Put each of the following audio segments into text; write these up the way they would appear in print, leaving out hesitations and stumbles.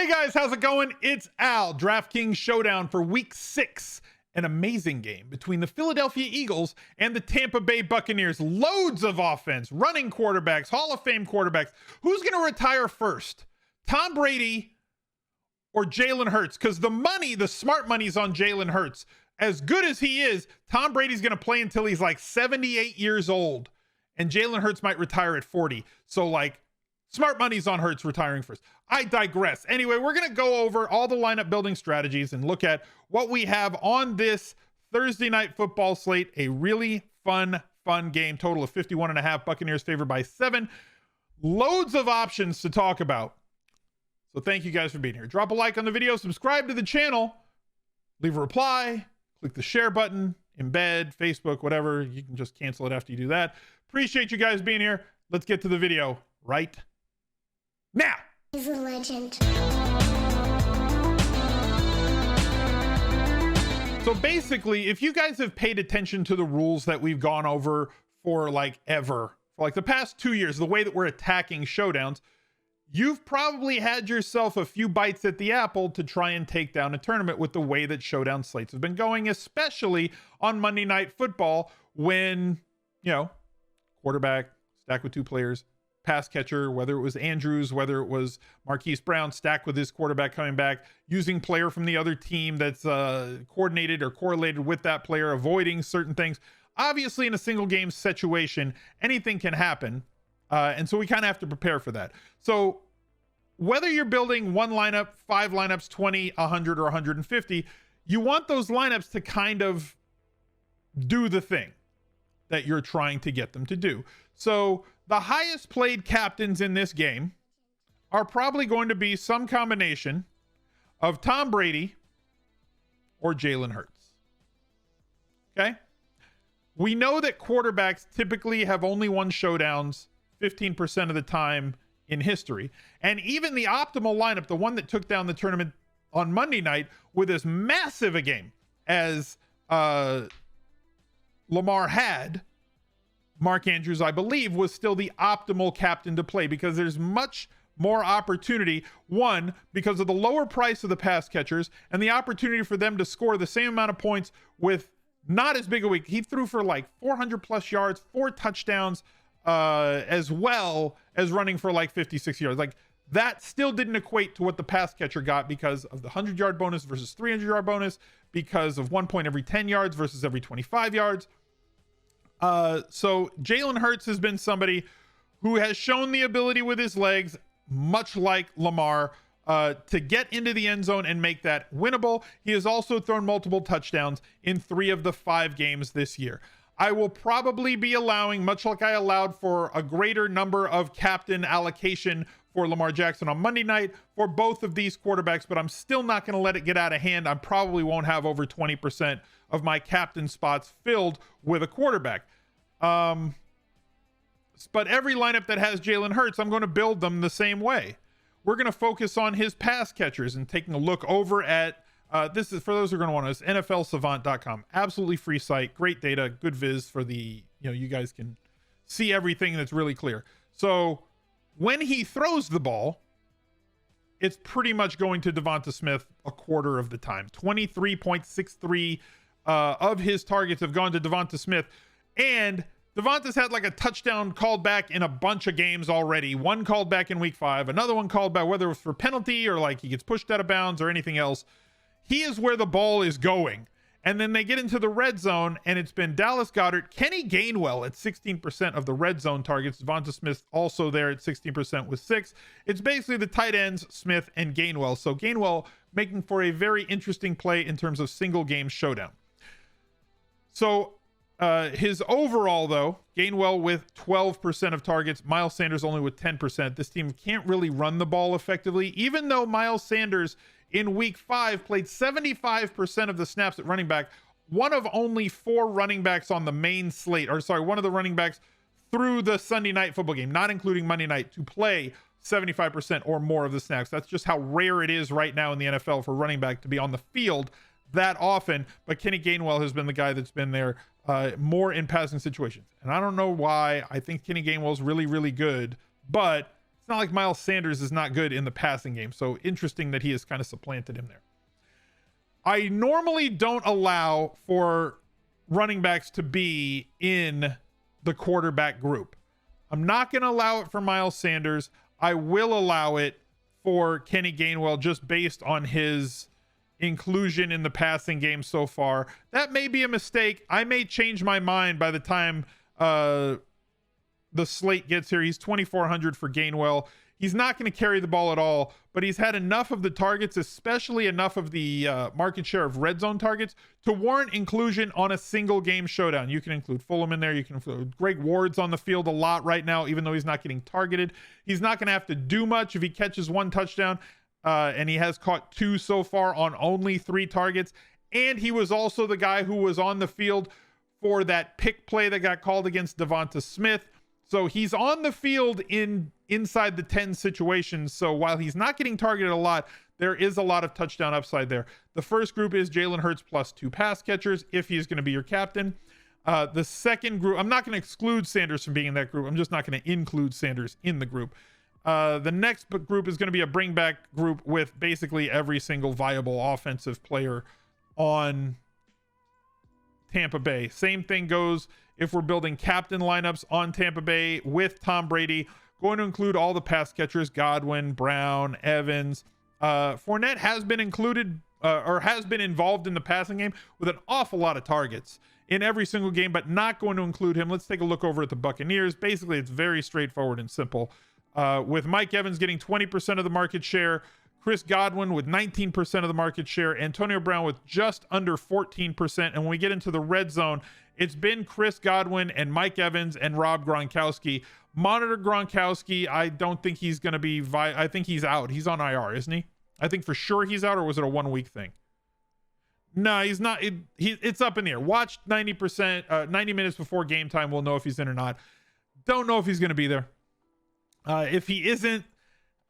Hey guys, how's it going? It's Al. DraftKings Showdown for week 6. An amazing game between the Philadelphia Eagles and the Tampa Bay Buccaneers. Loads of offense, running quarterbacks, Hall of Fame quarterbacks. Who's going to retire first? Tom Brady or Jalen Hurts? Because the smart money's on Jalen Hurts. As good as he is, Tom Brady's going to play until he's like 78 years old. And Jalen Hurts might retire at 40. So like, smart money's on Hurts retiring first. I digress. Anyway, we're going to go over all the lineup building strategies and look at what we have on this Thursday night football slate. A really fun game. Total of 51.5. Buccaneers favored by 7. Loads of options to talk about. So thank you guys for being here. Drop a like on the video. Subscribe to the channel. Leave a reply. Click the share button. Embed, Facebook, whatever. You can just cancel it after you do that. Appreciate you guys being here. Let's get to the video right now. He's a legend. So basically, if you guys have paid attention to the rules that we've gone over for like ever, for like the past 2 years, the way that we're attacking showdowns, you've probably had yourself a few bites at the apple to try and take down a tournament with the way that showdown slates have been going, especially on Monday Night Football when, you know, quarterback stacked with 2 players, pass catcher, whether it was Andrews, whether it was Marquise Brown stacked with his quarterback coming back, using player from the other team that's coordinated or correlated with that player, avoiding certain things. Obviously, in a single game situation, anything can happen. And so we kind of have to prepare for that. So whether you're building 1 lineup, 5 lineups, 20, 100, or 150, you want those lineups to kind of do the thing that you're trying to get them to do. So the highest played captains in this game are probably going to be some combination of Tom Brady or Jalen Hurts. Okay? We know that quarterbacks typically have only won showdowns 15% of the time in history. And even the optimal lineup, the one that took down the tournament on Monday night with as massive a game as Lamar had, Mark Andrews, I believe, was still the optimal captain to play because there's much more opportunity. One, because of the lower price of the pass catchers and the opportunity for them to score the same amount of points with not as big a week. He threw for like 400 plus yards, 4 touchdowns, as well as running for like 56 yards. Like that still didn't equate to what the pass catcher got because of the 100-yard bonus versus 300-yard bonus, because of 1 point every 10 yards versus every 25 yards. So Jalen Hurts has been somebody who has shown the ability with his legs, much like Lamar, to get into the end zone and make that winnable. He has also thrown multiple touchdowns in 3 of the 5 games this year. I will probably be allowing, much like I allowed for a greater number of captain allocation for Lamar Jackson on Monday night for both of these quarterbacks, but I'm still not going to let it get out of hand. I probably won't have over 20% of my captain spots filled with a quarterback. But every lineup that has Jalen Hurts, I'm going to build them the same way. We're going to focus on his pass catchers and taking a look over at this is for those who are going to want to NFLsavant.com. Absolutely free site, great data, good viz for the, you guys can see everything that's really clear. So when he throws the ball, it's pretty much going to Devonta Smith a quarter of the time. 23.63 of his targets have gone to Devonta Smith, and Devonta's had like a touchdown called back in a bunch of games already. One called back in week 5, another one called back, whether it was for penalty or like he gets pushed out of bounds or anything else. He is where the ball is going. And then they get into the red zone, and it's been Dallas Goedert, Kenny Gainwell at 16% of the red zone targets. Devonta Smith also there at 16% with 6. It's basically the tight ends, Smith and Gainwell. So Gainwell making for a very interesting play in terms of single game showdown. So his overall, though, Gainwell with 12% of targets, Miles Sanders only with 10%. This team can't really run the ball effectively, even though Miles Sanders in week 5 played 75% of the snaps at running back. One of only 4 running backs on the main slate, one of the running backs through the Sunday night football game, not including Monday night, to play 75% or more of the snaps. That's just how rare it is right now in the NFL for running back to be on the field that often. But Kenny Gainwell has been the guy that's been there more in passing situations. And I don't know why. I think Kenny Gainwell is really, really good, but it's not like Miles Sanders is not good in the passing game. So interesting that he has kind of supplanted him there. I normally don't allow for running backs to be in the quarterback group. I'm not going to allow it for Miles Sanders. I will allow it for Kenny Gainwell just based on his inclusion in the passing game so far. That may be a mistake. I may change my mind by the time the slate gets here. He's 2,400 for Gainwell. He's not going to carry the ball at all, but he's had enough of the targets, especially enough of the market share of red zone targets, to warrant inclusion on a single game showdown. You can include Fulham in there. You can include Greg Ward's on the field a lot right now, even though he's not getting targeted. He's not going to have to do much if he catches one touchdown, and he has caught 2 so far on only 3 targets. And he was also the guy who was on the field for that pick play that got called against Devonta Smith. So he's on the field inside the 10 situations. So while he's not getting targeted a lot, there is a lot of touchdown upside there. The first group is Jalen Hurts plus 2 pass catchers if he's going to be your captain. The second group, I'm not going to exclude Sanders from being in that group. I'm just not going to include Sanders in the group. The next group is going to be a bring back group with basically every single viable offensive player on Tampa Bay. Same thing goes if we're building captain lineups on Tampa Bay with Tom Brady. Going to include all the pass catchers: Godwin, Brown, Evans. Fournette has been included or has been involved in the passing game with an awful lot of targets in every single game, but not going to include him. Let's take a look over at the Buccaneers. Basically, it's very straightforward and simple. With Mike Evans getting 20% of the market share, Chris Godwin with 19% of the market share, Antonio Brown with just under 14%. And when we get into the red zone, it's been Chris Godwin and Mike Evans and Rob Gronkowski. Monitor Gronkowski. I don't think he's going to be I think he's out. He's on IR, isn't he? I think for sure he's out, or was it a 1 week thing? No, he's not. It's up in the air. Watch 90 minutes before game time. We'll know if he's in or not. Don't know if he's going to be there. If he isn't,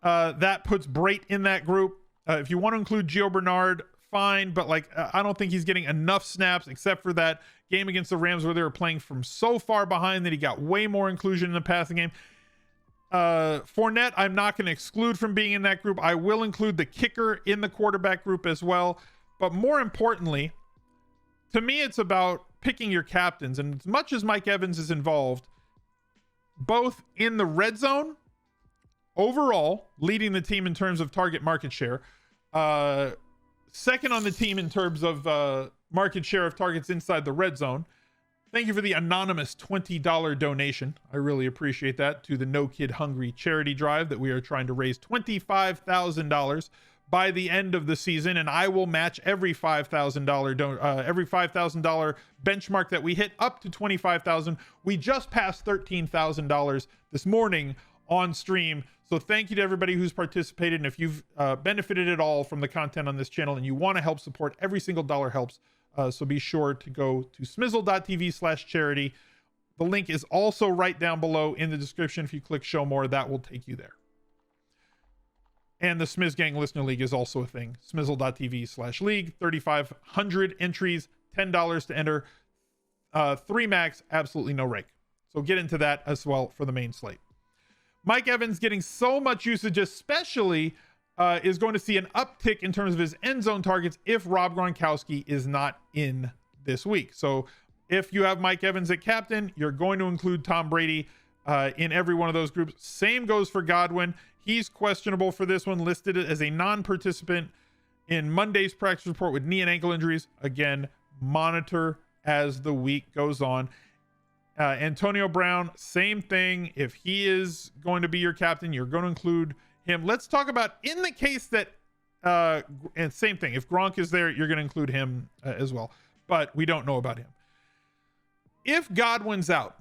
that puts Brait in that group. If you want to include Gio Bernard, fine, but I don't think he's getting enough snaps except for that game against the Rams where they were playing from so far behind that he got way more inclusion in the passing game. Fournette, I'm not going to exclude from being in that group. I will include the kicker in the quarterback group as well. But more importantly, to me, it's about picking your captains. And as much as Mike Evans is involved, both in the red zone, overall, leading the team in terms of target market share, second on the team in terms of market share of targets inside the red zone. Thank you for the anonymous $20 donation. I really appreciate that, to the No Kid Hungry charity drive that we are trying to raise $25,000 by the end of the season, and I will match every $5,000 benchmark that we hit up to $25,000. We just passed $13,000 this morning on stream. So thank you to everybody who's participated. And if you've benefited at all from the content on this channel and you want to help support, every single dollar helps. So be sure to go to smizzle.tv/charity. The link is also right down below in the description. If you click show more, that will take you there. And the Smiz Gang Listener League is also a thing. Smizzle.tv/league. 3,500 entries, $10 to enter. 3 max, absolutely no rake. So get into that as well for the main slate. Mike Evans getting so much usage, especially is going to see an uptick in terms of his end zone targets if Rob Gronkowski is not in this week. So if you have Mike Evans at captain, you're going to include Tom Brady in every one of those groups. Same goes for Godwin. He's questionable for this one, listed as a non-participant in Monday's practice report with knee and ankle injuries. Again, monitor as the week goes on. Antonio Brown, same thing. If he is going to be your captain, you're going to include him. Let's talk about in the case that, and same thing. If Gronk is there, you're going to include him as well. But we don't know about him. If Godwin's out,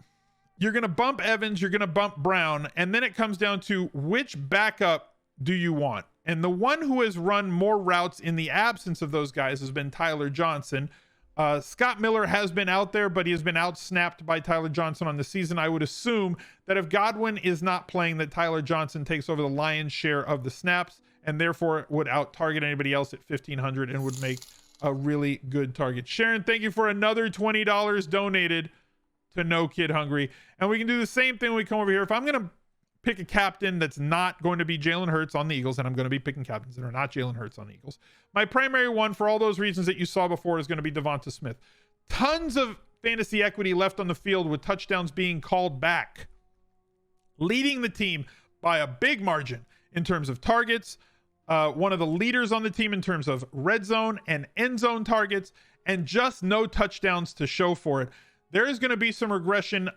you're going to bump Evans, you're going to bump Brown, and then it comes down to which backup do you want? And the one who has run more routes in the absence of those guys has been Tyler Johnson. Scott Miller has been out there, but he has been outsnapped by Tyler Johnson on the season. I would assume that if Godwin is not playing, that Tyler Johnson takes over the lion's share of the snaps and therefore would out-target anybody else at 1,500 and would make a really good target. Sharon, thank you for another $20 donated to No Kid Hungry. And we can do the same thing when we come over here. If I'm going to pick a captain that's not going to be Jalen Hurts on the Eagles, and I'm going to be picking captains that are not Jalen Hurts on the Eagles. My primary one, for all those reasons that you saw before, is going to be Devonta Smith. Tons of fantasy equity left on the field with touchdowns being called back, leading the team by a big margin in terms of targets, one of the leaders on the team in terms of red zone and end zone targets, and just no touchdowns to show for it. There is going to be some regression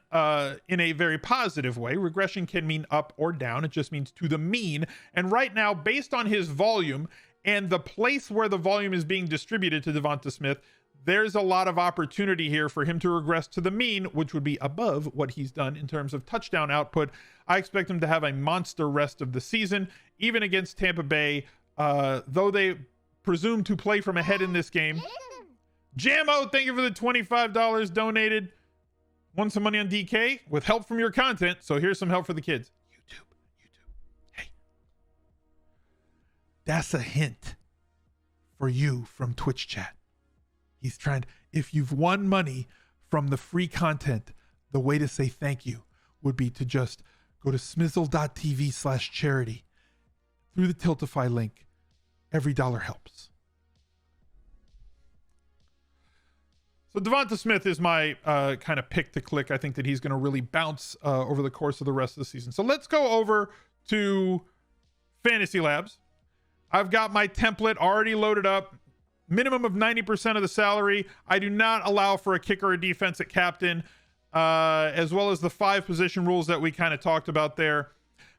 in a very positive way. Regression can mean up or down. It just means to the mean. And right now, based on his volume and the place where the volume is being distributed to Devonta Smith, there's a lot of opportunity here for him to regress to the mean, which would be above what he's done in terms of touchdown output. I expect him to have a monster rest of the season, even against Tampa Bay, though they presume to play from ahead in this game. Jammo, thank you for the $25 donated. Won some money on DK with help from your content. So here's some help for the kids. YouTube. Hey, that's a hint for you from Twitch chat. He's trying to, if you've won money from the free content, the way to say thank you would be to just go to smizzle.tv/charity through the Tiltify link. Every dollar helps. So Devonta Smith is my kind of pick to click. I think that he's going to really bounce over the course of the rest of the season. So let's go over to Fantasy Labs. I've got my template already loaded up. Minimum of 90% of the salary. I do not allow for a kicker or defense at captain, as well as the 5 position rules that we kind of talked about there.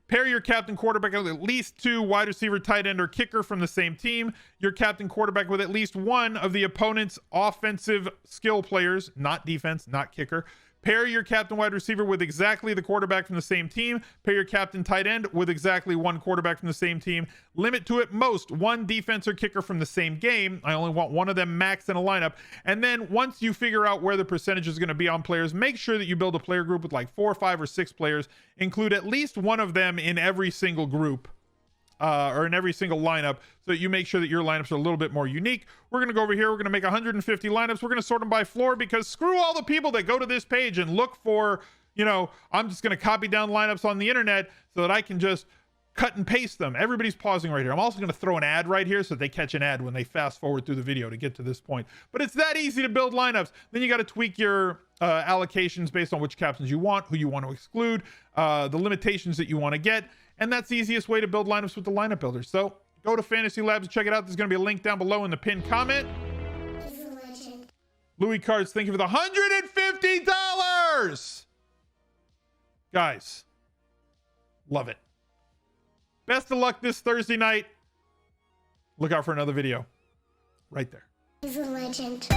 Pair your captain quarterback with at least 2 wide receiver, tight end, or kicker from the same team. Your captain quarterback with at least 1 of the opponent's offensive skill players, not defense, not kicker. Pair your captain wide receiver with exactly the quarterback from the same team. Pair your captain tight end with exactly 1 quarterback from the same team. Limit to at most 1 defense or kicker from the same game. I only want 1 of them max in a lineup. And then once you figure out where the percentage is going to be on players, make sure that you build a player group with like 4, 5, or 6 players. Include at least 1 of them in every single group. Or in every single lineup, so that you make sure that your lineups are a little bit more unique. We're going to go over here. We're going to make 150 lineups. We're going to sort them by floor, because screw all the people that go to this page and look for, I'm just going to copy down lineups on the internet so that I can just cut and paste them. Everybody's pausing right here. I'm also going to throw an ad right here so that they catch an ad when they fast forward through the video to get to this point. But it's that easy to build lineups. Then you got to tweak your allocations based on which captains you want, who you want to exclude, the limitations that you want to get. And that's the easiest way to build lineups with the lineup builder. So go to Fantasy Labs and check it out. There's going to be a link down below in the pinned comment. Louis Cards, thank you for the $150. Guys, love it. Best of luck this Thursday night. Look out for another video right there. He's a legend.